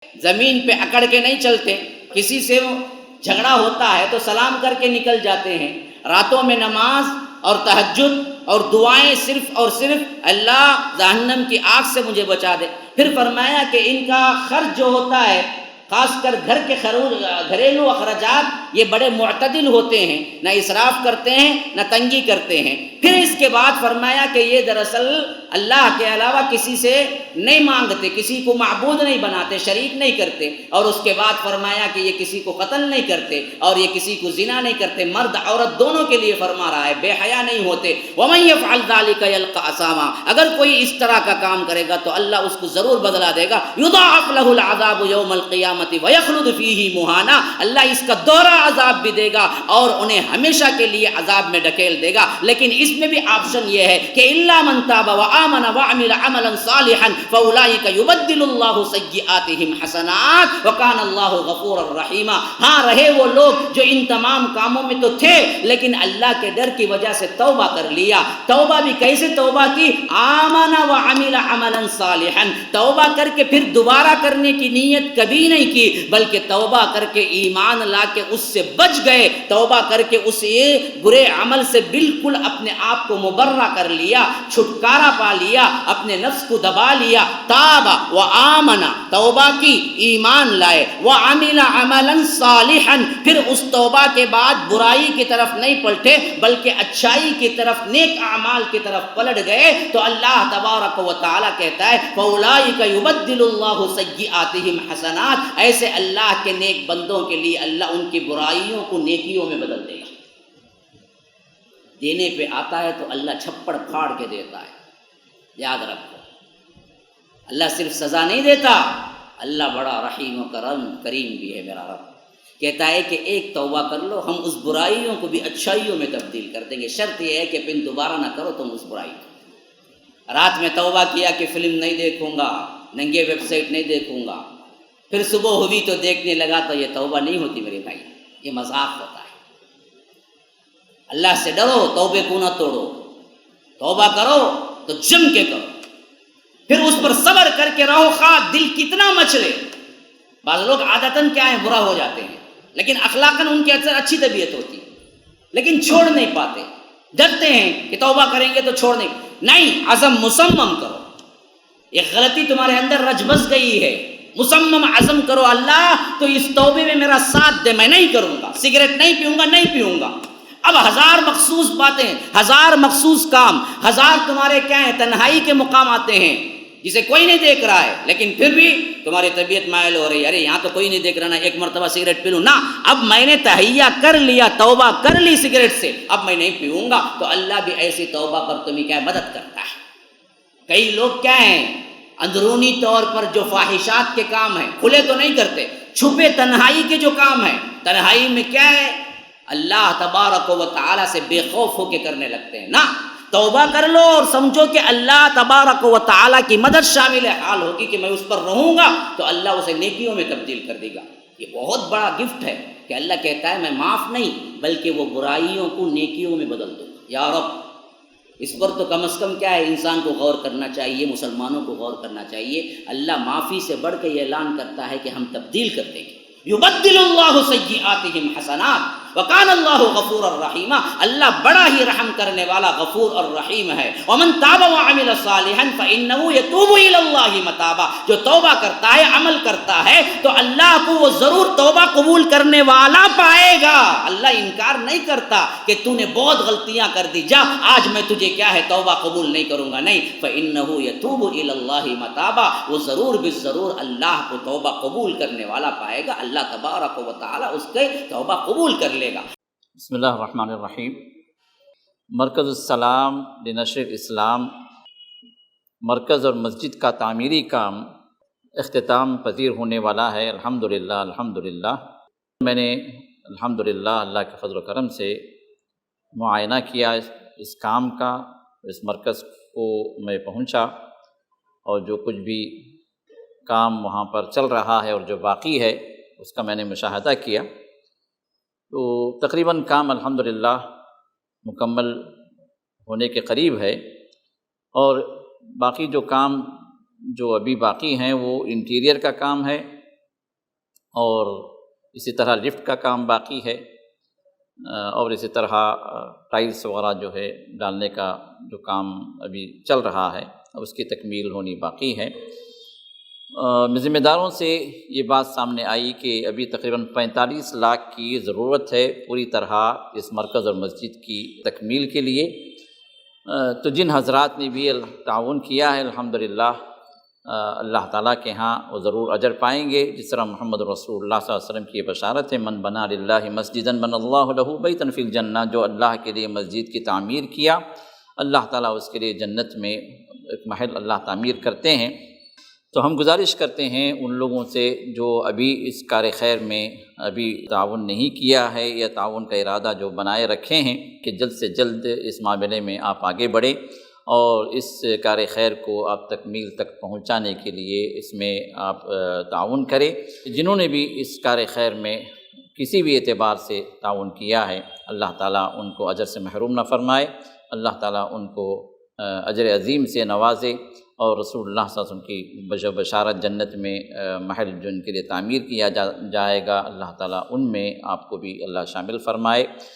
زمین پہ اکڑ کے نہیں چلتے، کسی سے جھگڑا ہوتا ہے تو سلام کر کے نکل جاتے ہیں۔ راتوں میں نماز اور تہجد اور دعائیں صرف اور صرف اللہ جہنم کی آگ سے مجھے بچا دے۔ پھر فرمایا کہ ان کا خرچ جو ہوتا ہے، خاص کر گھر کے گھریلو اخراجات، یہ بڑے معتدل ہوتے ہیں، نہ اسراف کرتے ہیں نہ تنگی کرتے ہیں۔ پھر اس کے بعد فرمایا کہ یہ دراصل اللہ کے علاوہ کسی سے نہیں مانگتے، کسی کو معبود نہیں بناتے، شریک نہیں کرتے۔ اور اس کے بعد فرمایا کہ یہ کسی کو قتل نہیں کرتے اور یہ کسی کو زنا نہیں کرتے، مرد عورت دونوں کے لیے فرما رہا ہے، بے حیا نہیں ہوتے۔ وَمَن يَفْعَلْ ذَلِكَ يَلْقَ أَثَامًا، اگر کوئی اس طرح کا کام کرے گا تو اللہ اس کو ضرور بدلہ دے گا۔ يُضَاعَفْ لَهُ الْعَذَابُ يَوْمَ الْقِيَامَةِ وَيَخْلُدْ فِيهِ مُهَانًا، اللہ اس کا دوہرا عذاب بھی دے گا اور انہیں ہمیشہ کے لیے عذاب میں ڈھکیل دے گا۔ لیکن اس میں بھی آپشن یہ ہے کہ إِلَّا مَن تَابَ وَآمَنَ وَعَمِلَ عَمَلًا صَالِحًا فَأُولَٰئِكَ يُبَدِّلُ اللَّهُ سَيِّئَاتِهِمْ حَسَنَاتٍ وَكَانَ اللَّهُ غَفُورًا رَحِيمًا۔ ہاں رہے وہ لوگ جو ان تمام کاموں میں تو تھے لیکن اللہ کے ڈر کی وجہ سے توبہ کر لیا۔ توبہ بھی کیسے توبہ کی؟ آمن وعمل عملا صالحا، توبہ کر کے پھر دوبارہ کرنے کی نیت کبھی نہیں کی، بلکہ توبہ کر کے ایمان لا کے اس سے بچ گئے، توبہ کر کے اس برے عمل سے بالکل اپنے آپ کو مبرہ کر لیا، چھٹکارا پا لیا، اپنے نفس کو دبا لیا۔ تاب و آمن، توبہ کی، ایمان لائے، وعمل عملا صالحا، پھر اس توبہ کے بعد برائی کی طرف نہیں پلٹے بلکہ اچھائی کی طرف، نیک اعمال کی طرف پلٹ گئے، تو اللہ تبارک و تعالیٰ کہتا ہے فَأُولَٰئِكَ يُبَدِّلُ اللَّهُ سَيِّئَاتِهِمْ حَسَنَاتٍ، ایسے اللہ کے نیک بندوں کے لیے اللہ ان کی برائیوں کو نیکیوں میں بدل دے گا۔ دینے پہ آتا ہے تو اللہ چھپڑ پھاڑ کے دیتا ہے، یاد رکھو۔ اللہ صرف سزا نہیں دیتا، اللہ بڑا رحیم و کریم بھی ہے۔ میرا رب کہتا ہے کہ ایک توبہ کر لو، ہم اس برائیوں کو بھی اچھائیوں میں تبدیل کر دیں گے، شرط یہ ہے کہ پھر دوبارہ نہ کرو تم اس برائی کو۔ رات میں توبہ کیا کہ فلم نہیں دیکھوں گا، ننگے ویب سائٹ نہیں دیکھوں گا، پھر صبح ہوئی تو دیکھنے لگا، تو یہ توبہ نہیں ہوتی میرے بھائی، یہ مذاق ہوتا ہے۔ اللہ سے ڈرو، توبے کو نہ توڑو، توبہ کرو تو جم کے کرو، پھر اس پر صبر کر کے رہو، خواہ دل کتنا مچلے۔ بعض لوگ عادتاً کیا ہیں، برا ہو جاتے ہیں، لیکن اخلاقاً ان کے اثر اچھی طبیعت ہوتی ہے، لیکن چھوڑ نہیں پاتے، ڈرتے ہیں کہ توبہ کریں گے تو چھوڑ نہیں، عزم مصمم کرو۔ ایک غلطی تمہارے اندر رچ بس گئی ہے، مصمم عزم کرو، اللہ تو اس توبے میں میرا ساتھ دے، میں نہیں کروں گا، سگریٹ نہیں پیوں گا، نہیں پیوں گا۔ اب ہزار مخصوص باتیں، ہزار مخصوص کام، ہزار تمہارے کیا ہیں، تنہائی کے مقام آتے ہیں جسے کوئی نہیں دیکھ رہا ہے، لیکن پھر بھی تمہاری طبیعت مائل ہو رہی ہے، ارے یہاں تو کوئی نہیں دیکھ رہا نا، ایک مرتبہ سگریٹ پی لوں نا، اب میں نے تہیہ کر لیا، توبہ کر لی سگریٹ سے، اب میں نہیں پیوں گا، تو اللہ بھی ایسی توبہ پر تمہیں کیا مدد کرتا ہے۔ کئی لوگ کیا ہیں، اندرونی طور پر جو فاحشات کے کام ہیں کھلے تو نہیں کرتے، چھپے تنہائی کے جو کام ہیں، تنہائی میں کیا ہے، اللہ تبارک و تعالیٰ سے بے خوف ہو کے کرنے لگتے ہیں نا۔ توبہ کر لو اور سمجھو کہ اللہ تبارک و تعالیٰ کی مدد شامل حال ہوگی کہ میں اس پر رہوں گا تو اللہ اسے نیکیوں میں تبدیل کر دے گا۔ یہ بہت بڑا گفٹ ہے کہ اللہ کہتا ہے میں معاف نہیں بلکہ وہ برائیوں کو نیکیوں میں بدل دوں گا۔ یا رب، اس پر تو کم از کم کیا ہے، انسان کو غور کرنا چاہیے، مسلمانوں کو غور کرنا چاہیے۔ اللہ معافی سے بڑھ کے یہ اعلان کرتا ہے کہ ہم تبدیل کر دیں گے۔ یبدل اللہ سیئاتہم حسنات وکان اللہ غفور الرحیم، اللہ بڑا ہی رحم کرنے والا غفور اور رحیم ہے۔ ومن تاب وعمل صالحا فانہ یتوب الی اللہ متابا، جو توبہ کرتا ہے، عمل کرتا ہے تو اللہ کو وہ ضرور توبہ قبول کرنے والا پائے گا۔ اللہ انکار نہیں کرتا کہ تو نے بہت غلطیاں کر دی، جا آج میں تجھے کیا ہے توبہ قبول نہیں کروں گا، نہیں، فانہ یتوب الی اللہ متابا، وہ ضرور بالضرور اللہ کو توبہ قبول کرنے والا پائے گا، اللہ تبارک و تعالی اس کے توبہ قبول کر لے گا۔ بسم اللہ الرحمن الرحیم۔ مرکز السلام لنشر الاسلام، مرکز اور مسجد کا تعمیری کام اختتام پذیر ہونے والا ہے، الحمدللہ الحمدللہ۔ میں نے الحمدللہ اللہ کے فضل و کرم سے معائنہ کیا اس کام کا، اس مرکز کو میں پہنچا اور جو کچھ بھی کام وہاں پر چل رہا ہے اور جو باقی ہے اس کا میں نے مشاہدہ کیا، تو تقریباً کام الحمدللہ مکمل ہونے کے قریب ہے، اور باقی جو کام جو ابھی باقی ہیں وہ انٹیریئر کا کام ہے اور اسی طرح لفٹ کا کام باقی ہے، اور اسی طرح ٹائلس وغیرہ جو ہے ڈالنے کا جو کام ابھی چل رہا ہے اس کی تکمیل ہونی باقی ہے۔ ذمہ داروں سے یہ بات سامنے آئی کہ ابھی تقریباً 45 لاکھ کی ضرورت ہے پوری طرح اس مرکز اور مسجد کی تکمیل کے لیے۔ تو جن حضرات نے بھی تعاون کیا ہے الحمدللہ اللہ تعالیٰ کے ہاں وہ ضرور اجر پائیں گے، جس طرح محمد رسول اللہ صلی اللہ علیہ وسلم کی یہ بشارت ہے، من بنا للہ مسجدا بنى اللہ لہ بیتا فی الجنہ، جو اللہ کے لیے مسجد کی تعمیر کیا اللہ تعالیٰ اس کے لیے جنت میں ایک محل اللہ تعمیر کرتے ہیں۔ تو ہم گزارش کرتے ہیں ان لوگوں سے جو ابھی اس کار خیر میں ابھی تعاون نہیں کیا ہے یا تعاون کا ارادہ جو بنائے رکھے ہیں کہ جلد سے جلد اس معاملے میں آپ آگے بڑھیں اور اس کار خیر کو آپ تکمیل تک پہنچانے کے لیے اس میں آپ تعاون کریں۔ جنہوں نے بھی اس کار خیر میں کسی بھی اعتبار سے تعاون کیا ہے اللہ تعالیٰ ان کو اجر سے محروم نہ فرمائے، اللہ تعالیٰ ان کو اجر عظیم سے نوازے، اور رسول اللہ صلی اللہ علیہ وسلم کی بشارت جنت میں محل جو ان کے لیے تعمیر کیا جائے گا اللہ تعالیٰ ان میں آپ کو بھی اللہ شامل فرمائے۔